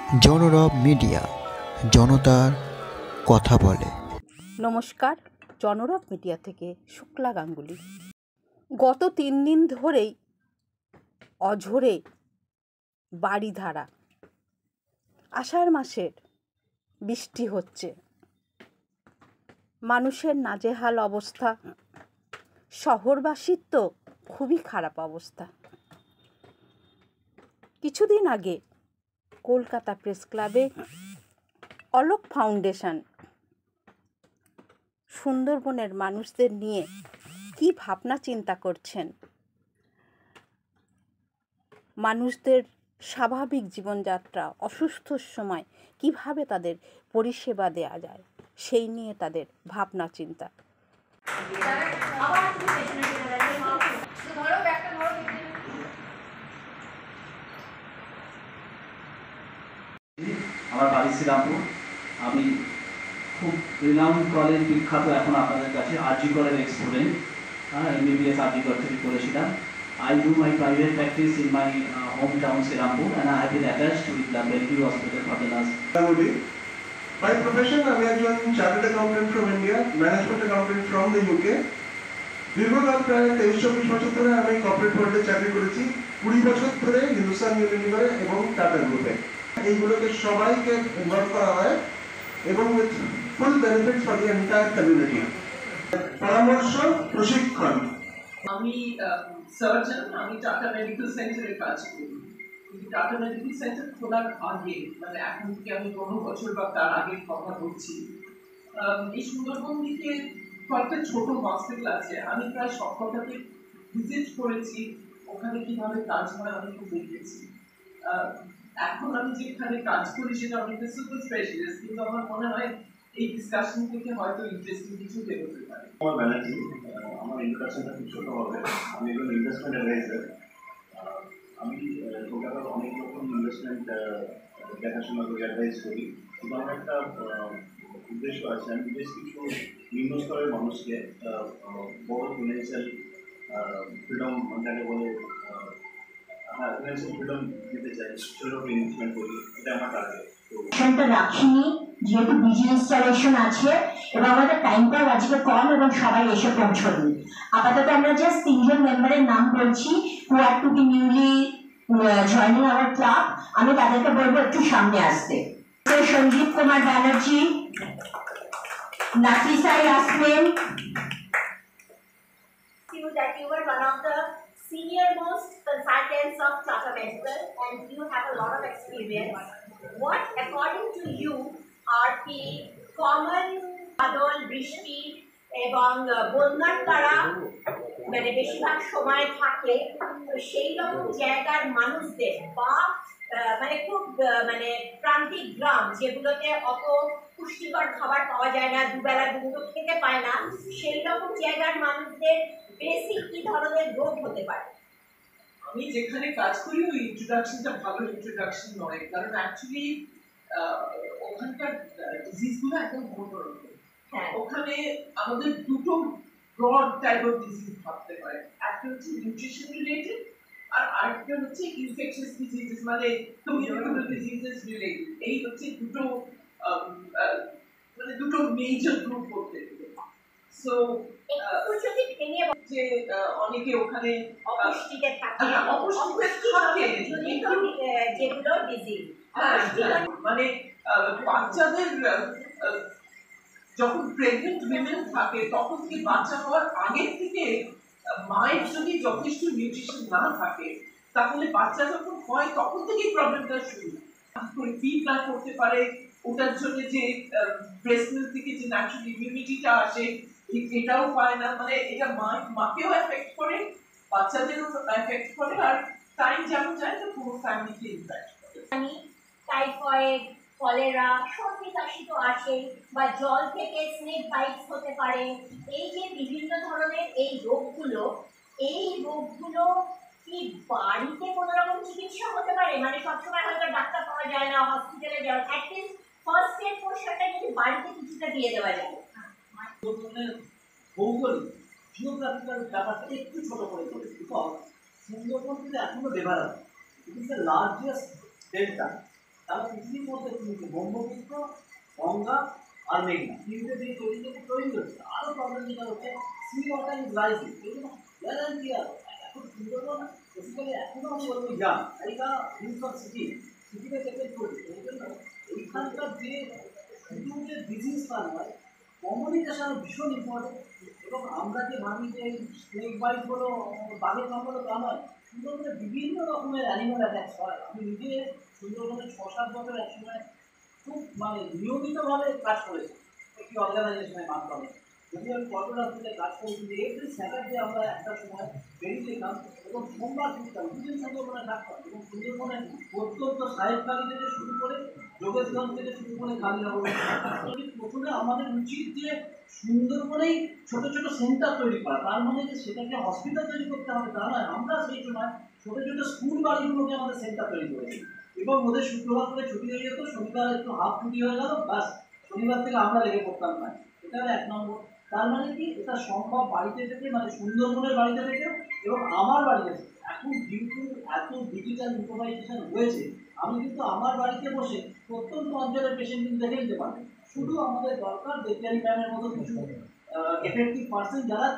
জনরব media, জনতার কথা বলে। নমস্কার, জনরব মিডিয়া থেকে শুক্লা গাঙ্গুলি। গত 3 দিন ধরেই অঝোরে বারিধারা, আষাঢ় মাসের বৃষ্টি হচ্ছে, মানুষের নাজেহাল অবস্থা, শহরবাসীর তো খুবই খারাপ অবস্থা। কিছুদিন আগে কলকাতা প্রেস ক্লাবে অলোক ফাউন্ডেশন সুন্দরবনের মানুষদের নিয়ে কি ভাবনা চিন্তা করছেন, মানুষদের স্বাভাবিক জীবনযাত্রা অসুস্থর সময় কিভাবে তাদের পরিষেবা দেওয়া যায়, সেই নিয়ে তাদের ভাবনা চিন্তা। আমার বাড়ি শ্রীরামপুর। আমি খুব রিনাউন্ড কলেজ বিখ্যাত এখন আপনাদের কাছে আরজি কলেজ স্টুডেন্ট, MBBS আরজি কলেজ থেকে করেছিলাম। I do my private practice in my hometown Srirampur, and I have been attached with the Bellevue Hospital for the last. By profession, আমি একজন chartered accountant from India, management accountant from the UK। দীর্ঘকাল প্রায় 23-24 বছর ধরে আমি corporate ওয়ার্ল্ডে চাকরি করেছি, 20 বছর ধরে হিন্দুস্তান ইউনিলিভারে এবং টাটা গ্রুপে। এইগুলোকে সবাইকে ইনভলভ করা হয় এবং with full benefits for the entire community. পরামর্শ, প্রশিক্ষণ। আমি সার্জন, আমি টাটা মেডিকেল সেন্টারে কাজ করি। কিন্তু টাটা মেডিকেল সেন্টার খোলার আগে, মানে এখন থেকে আমি 15 বছর বা তার আগের কথা বলছি, এই সুন্দরবন দিকে কয়েকটা ছোট হসপিটাল আছে। আমি প্রায় সব কটাকে ভিজিট করেছি, ওখানে কিভাবে কাজ হয় আমি খুব দেখেছি। এখন আমি যেখানে কাজ করি সেটা অনেকটা সুপার স্পেশালিস্ট, কিন্তু আমার মনে হয় এই ডিসকাশন থেকে হয়তো ইন্টারেস্টিং কিছু বেরোতে পারে। আমার ব্যানার্জি, আমার ইন্ট্রোডাকশনটা খুব ছোটো হবে। আমি একজন ইনভেস্টমেন্ট অ্যাডভাইজার। আমি কলকাতার অনেক রকম ইনভেস্টমেন্ট দেখাশোনা করি, অ্যাডভাইস করি। কিন্তু আমার একটা উদ্দেশ্য আছে, আমি বেশ কিছু নিম্ন স্তরের মানুষকে বড় ফিনান্সিয়াল ফ্রিডম যাকে বলে, ফিনান্সিয়াল ফ্রিডম দিতে চাই, সেরকম ইনভেস্টমেন্ট করি। এটা আমার টার্গেট। রাখিনি যেহেতু বিজি ইনস্টলেশন আছে এবং আমাদের টাইমটাও আজকে কম এবং সবাই এসে পৌঁছনি। আপাতত আমরা জাস্ট 3 জন মেম্বারের নাম বলছি who are to be newly joining our club। আমি তাদেরকে বলবো একটু সামনে আসতে। Sanjeev Kumar Banerjee, Nafisa Yasmin. That you were one of the senior most consultants of Tata Medical and you have a lot of experience. What, according to you, are the common বাদল, বৃষ্টি এবং বন্যার দ্বারা মানে বেশিরভাগ সময় থাকে, সেই রকম জায়গার মানুষদের বা মানে খুব মানে প্রান্তিক গ্রাম যেগুলোতে অত পুষ্টিকর খাবার পাওয়া যায় না, দুবেলা দুটো খেতে পায় না, সেই রকম জায়গার মানুষদের বেসিক কি ধরনের রোগ হতে পারে? আমি যেখানে কাজ করি ওই ইন্ট্রোডাকশনটা ভালো ইন্ট্রোডাকশন নয়, কারণ অ্যাকচুয়ালি ওখানকার ডিজিজগুলো একদম অন্যরকম। ওখানে আমাদের দুটো ব্রড টাইপ অফ ডিজিজ ভাবতে হয়, একটা হচ্ছে নিউট্রিশন রিলেটেড আর আরেকটা হচ্ছে ইনফেকশাস ডিজিজেস, মানে কমিউনিকেবল ডিজিজেস রিলেটেড। এই হচ্ছে দুটো মানে দুটো মেজর গ্রুপ করতে গেলে। সো যে অনেকে ওখানে অপুষ্টিতে থাকে, যেগুলো ডিজিজ, মানে বাচ্চাদের যখন প্রেগনেন্ট উইমেন থাকে তখন থেকে বাচ্চা হওয়ার আগের থেকে মায়ের যদি যথেষ্ট নিউট্রিশন না থাকে তাহলে বাচ্চা যখন হয় তখন থেকেই প্রবলেমটা শুরু করে। ফিড না করতে পারে, ওটার জন্য যে ব্রেস্ট মিল্ক থেকে যে ন্যাচারাল ইমিউনিটিটা আসে এটাও পায় না। মানে এটা মাকেও এফেক্ট করে, বাচ্চাদেরও এফেক্ট করে, আর টাইম যেমন যায় তো পুরো ফ্যামিলিকে ইম্প্যাক্ট করে। টাইফয়েড, কলেরা, সর্দি কাশি তো আসে, বা জল থেকে স্নেক বাইটস হতে পারে। এই যে বিভিন্ন ধরনের এই রোগগুলো কি বাড়িতে কোনো রকম চিকিৎসা হতে পারে? মানে সবসময় হয়তো ডাক্তার পাওয়া যায় না, হসপিটালে যাওয়া, অ্যাটলিস্ট ফার্স্ট এড পোর্শনটা যদি বাড়িতে কিছুটা দিয়ে দেওয়া যায়। ভৌগোলিক জিওগ্রাফিক্যাল ব্যাপারটা একটু ছোট করে চলেছে, বিকজ সুন্দরবন কিন্তু এখনো develop. It is the largest delta তাহলে পৃথিবীর মধ্যে তিনটে ব্রহ্মপুত্র, গঙ্গা আর মেঘনা তিনটে দিয়ে তৈরি হচ্ছে। আরও প্রবলেম যেটা হচ্ছে সি ওয়াটার ইজ রাইজিং, এগুলো গ্যারান্টি আর এখন সুন্দরবন বেসিক্যালি এখনও আমি বলবো ইয়াং, এইটা হিলস অফ সিটিতে থেকে চলছে। এই জন্য এইখানকার যে শুধু যে ডিজিজ তা নয়, কমিউনিকেশন ভীষণ ইম্পর্টেন্ট। এবং আমরা যে ভাবি যে স্নেক বাইট হলো, বাঘের কামড় তা নয়, সুন্দরবনে বিভিন্ন রকমের অ্যানিমাল অ্যাটাক্স হয়। আমি নিজে সুন্দরবনে 6-7 বছর একসময় খুব নিয়মিতভাবে কাজ করেছি একটি অর্গানাইজেশনের মাধ্যমে। যদি আমি ফটোগ্রাফিতে কাজ করেছি, এভরি স্যাটারডে আমরা একটা সময় বেরিয়ে যেতাম এবং সোমবার ফিরতাম, দুদিন সুন্দরবনে থাকতাম। এবং সুন্দরবনের অত্যন্ত সাহেবকালী থেকে শুরু করে যোগেশগঞ্জ থেকে শুরু করে কালীনগর, প্রথমে আমাদের উচিত যে সুন্দরবনেই ছোট ছোট সেন্টার তৈরি করা। তার মানে যে সেটাকে হসপিটাল তৈরি করতে হবে তা নয়, আমরা সেই সময় ছোট ছোট স্কুল বাড়িগুলোকে আমাদের সেন্টার তৈরি করেছি। এবং ওদের শুক্রবার করে ছুটি হয়ে যেত, শনিবার একটু হাফ ছুটি হয়ে গেল, বাস শনিবার থেকে আমরা লেগে পড়তাম না। এটা 1 নম্বর। তার মানে কি এটা সম্ভব বাড়িতে থেকে, মানে সুন্দরবনের বাড়িতে থেকে এবং আমার বাড়িতে থেকে। এখন যেহেতু এত ডিজিটাল ইনফরমাইজেশন হয়েছে, আমি কিন্তু আমার বাড়িতে বসে প্রত্যন্ত অঞ্চলের পেশেন্ট কিন্তু দেখে নিতে পারি। শুধু আমাদের দরকার দেবযানী ম্যামের মতো কিছু এফেক্টিভ পার্সন যারা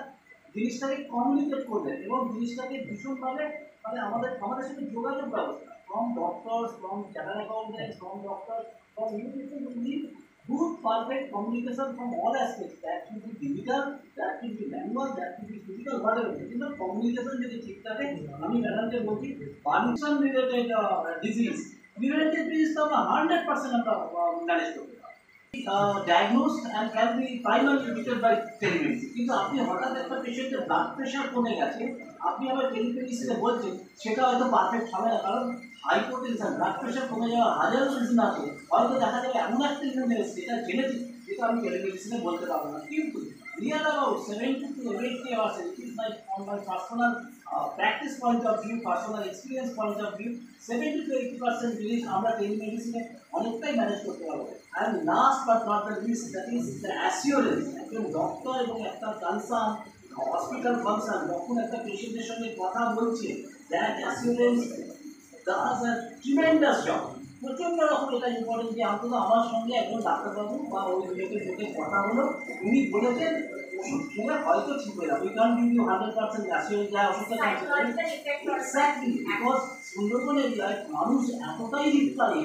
জিনিসটাকে কমিউনিকেট করবেন এবং জিনিসটাকে ভীষণভাবে মানে আমাদের সাথে যোগাযোগ ব্যবস্থা, from doctors, from chartered accountants, from doctors, from you people who need good, perfect communication from all aspects. That should be digital, that should be manual, that should be physical, whatever. কিন্তু communication যদি ঠিক থাকে, আমি ম্যাডামকে বলছি permission related disease, related disease তো আমরা 100% আমরা ম্যানেজ করতে পারি। Diagnosed and can be primarily treated by telemedicine. কিন্তু আপনি হঠাৎ একটা পেশেন্টের ব্লাড প্রেশার কমে গেছে, আপনি আবার টেলিমেডিসিনে বলছেন, সেটা হয়তো পারফেক্ট হবে না। কারণ হাইপোটেনশন, ব্লাড প্রেশার কমে যাওয়ার হাজারো রিজন আছে। হয়তো দেখা যাবে এমন একটা ইভেন্ট এসেছে যেটা জেনেটিক, যেটা আমি টেলিমেডিসিনে বলতে পারবো না। কিন্তু near about 70 to 80 hours, it is my from my personal practice point of view, personal experience point of view, 70 to 80% জিনিস আমরা টেলিমেডিসিনে অনেকটাই ম্যানেজ করতে পারবো। And last but not the least, that is the assurance. একজন doctor এবং একটা concern hospital function যখন একটা পেশেন্টের সঙ্গে কথা বলছে, that assurance does a tremendous job. প্রচণ্ড রকম এটা ইম্পর্টেন্ট যে অন্তত আমার সঙ্গে একজন ডাক্তারবাবু বা ওই রিলেটেড লোকের কথা হলো, উনি বলেছেন ওষুধ খেলে হয়তো ঠিক হয়ে যাবে। We can give you 100% assurance যা ওষুধটা খাচ্ছে। এক্স্যাক্টলি, বিকজ সুন্দরবন এরিয়ায় মানুষ এতটাই রিপ্লাই।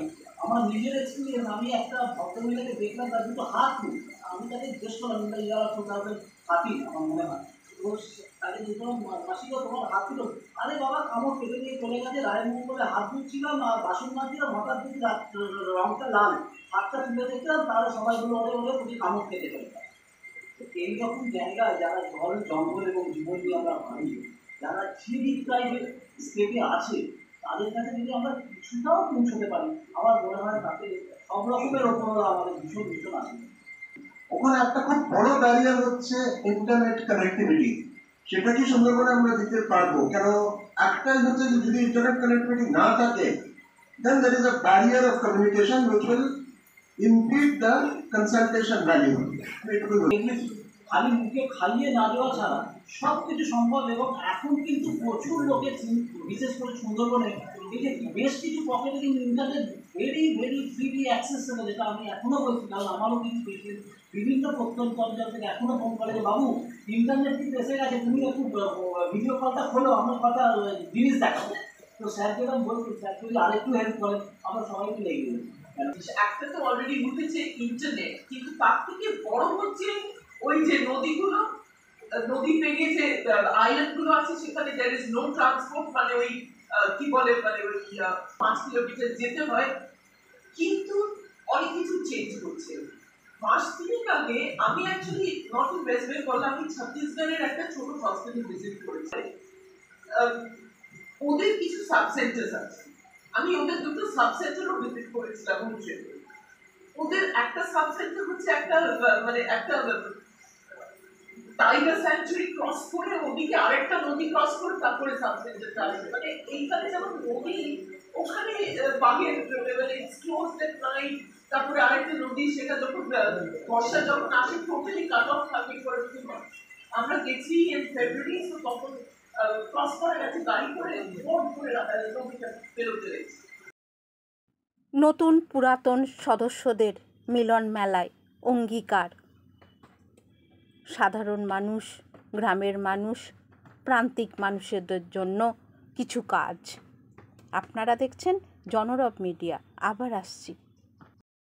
আমার নিজের এক্সপিরিয়েন্স, আমি একটা ভদ্রমহিলাকে দেখলাম, তার দুটো হাত নেই। আমি তাকে জিজ্ঞেস করলাম, ইয়ার 2013 আমার মনে হয়, তো তাকে দেখলাম মাসিকা তোমার হাত ছিল, আরে বাবা কামড় কেটে নিয়ে চলে গেছে, রায়ের মঙ্গলে হাত ধুচ্ছিলাম আর বাসন মাজছিলাম, হঠাৎ দেখি রংটা লাল, হাতটা তুলে দেখলাম, তাহলে সবাইগুলো ওরে ওরে প্রতি কামড় কেটে চলে যায়। এইরকম জায়গায় যারা জল জঙ্গল এবং জীবন দিয়ে আমরা ভাবি, যারা ডিপ্রাইভেড স্টেটে আছে, তাদের কাছে যদি আমরা কিছুটাও পৌঁছতে পারি, আমার মনে হয় তাতে সব রকমের ওপর আমাদের ভীষণ ভীষণ আসে। ওখানে একটা খুব বড় ব্যারিয়ার হচ্ছে ইন্টারনেট কানেক্টিভিটি। সেটা কি সুন্দরবনে আমরা দিতে পারবো? কেন একটাই হচ্ছে যে যদি ইন্টারনেট কানেক্টিভিটি না থাকে, then there is a barrier of communication which will impede the consultation value. খালি মুখে খাইয়ে না দেওয়া ছাড়া সব কিছু সম্ভব। এবং এখন কিন্তু প্রচুর লোকের, বিশেষ করে সুন্দরবনে, এই যে বেশ কিছু পকেটে কিন্তু internet very very freely accessible, যেটা আমি এখনো বলছি। কারণ আমারও কিন্তু বিভিন্ন প্রত্যন্ত অঞ্চল থেকে এখনো ফোন করে যে বাবু ইন্টারনেট কিন্তু এসে গেছে, তুমি একটু ভিডিও কলটা খোলো, আমার কথা জিনিস দেখাবো। তো স্যার যেরকম বলছি, স্যার যদি আরেকটু হেল্প করেন আমরা সবাইকে লেগে যাবো। একটা তো অলরেডি উঠেছে ইন্টারনেট, কিন্তু তার থেকে বড় হচ্ছে ওই যে নদীগুলো, নদী পেরিয়ে যে আইল্যান্ড গুলো আছে, সেখানে there is no transport, মানে ওই কি বলে, মানে ওই 5 কিলোমিটার যেতে হয়। কিন্তু অনেক কিছু চেঞ্জ করছে। মাস তিনেক আগে আমি actually not in West Bengal, আমি ছত্তিশগড়ের একটা ছোট হসপিটাল ভিজিট করেছি। ওদের কিছু সাব সেন্টার আছে, আমি ওদের দুটো সাব সেন্টারও ভিজিট করেছিলাম। ওদের একটা সাব সেন্টার হচ্ছে একটা মানে একটা টাইগার স্যাংচুরি ক্রস করে ওদিকে আরেকটা নদী ক্রস করে তারপরে সাব সেন্টারটা আসবে। মানে এইখানে যেমন নদী, ওখানে বাঘের মানে ক্লোজ এট নাইট, তারপরে আরেকটা নদী, সেটা যখন বর্ষা যখন আসে টোটালি কাট অফ থাকে ফর টু মান্থ। আমরা গেছি ইন ফেব্রুয়ারি, তো তখন ক্রস করে গেছে গাড়ি করে, বোট করে নদীটা পেরোতে গেছি। নতুন পুরাতন সদস্যদের মিলন মেলায় অঙ্গীকার, সাধারণ মানুষ, গ্রামের মানুষ, প্রান্তিক মানুষদের জন্য কিছু কাজ। আপনারা দেখছেন জনরব মিডিয়া। আবার আসছি।